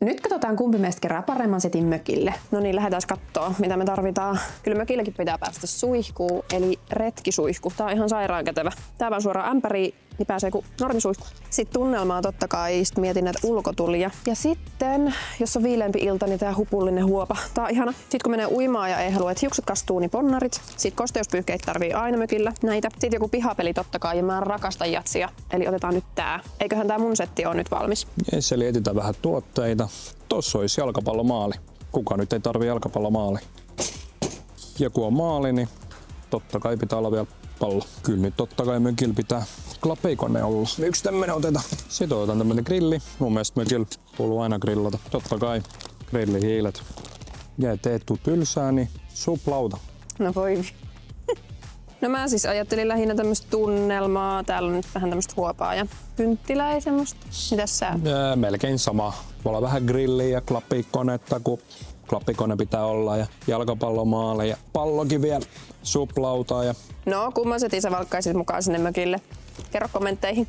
Nyt katsotaan, kumpi meistä kerää paremman setin mökille. No niin, lähdetään kattoo, mitä me tarvitaan. Kyllä mökillekin pitää päästä suihkuun, eli retkisuihku. Tää on ihan sairaan kätevä. Tää vaan suoraan ämpäriin, niin pääsee kuin normisuihku. Sitten tunnelmaa totta kai, sit mietin näitä ulkotulia. Ja sitten, jos on viileämpi ilta, niin tää hupullinen huopa. Tää on ihana. Sitten kun menee uimaan ja ei halua, että hiukset kastuu, niin ponnarit. Sitten kosteuspyyhkeitä tarvii aina mökillä näitä. Sitten joku pihapeli totta kai, ja mä rakastan jatsia. Eli otetaan nyt tää. Eiköhän tää mun setti on nyt valmis. Jes, eli etsitään vähän tuotteita. Tossa olisi jalkapallomaali. Kuka nyt ei tarvi jalkapallomaali? Ja kun on maali, niin totta kai pitää olla vielä pallo. Kyllä nyt totta kai mökillä pitää klapeikone olla. Yksi tämmönen otetaan. Sitten otetaan tämmönen grilli. Mun mielestä mökillä kuuluu aina grillata. Totta kai grillihiilet. Ja et tuu tylsää, niin suplauta. No voi. No mä siis ajattelin lähinnä tämmöstä tunnelmaa. Täällä on nyt vähän tämmöstä huopaa ja kynttilää ja semmoista. Mitäs sä? Melkein sama. Voi olla vähän grilliä ja klapikonetta, kun klappikone pitää olla ja jalkapallomaali ja pallokin vielä suplautaa. Ja... No, kumman setin sä valkkaisit mukaan sinne mökille? Kerro kommentteihin.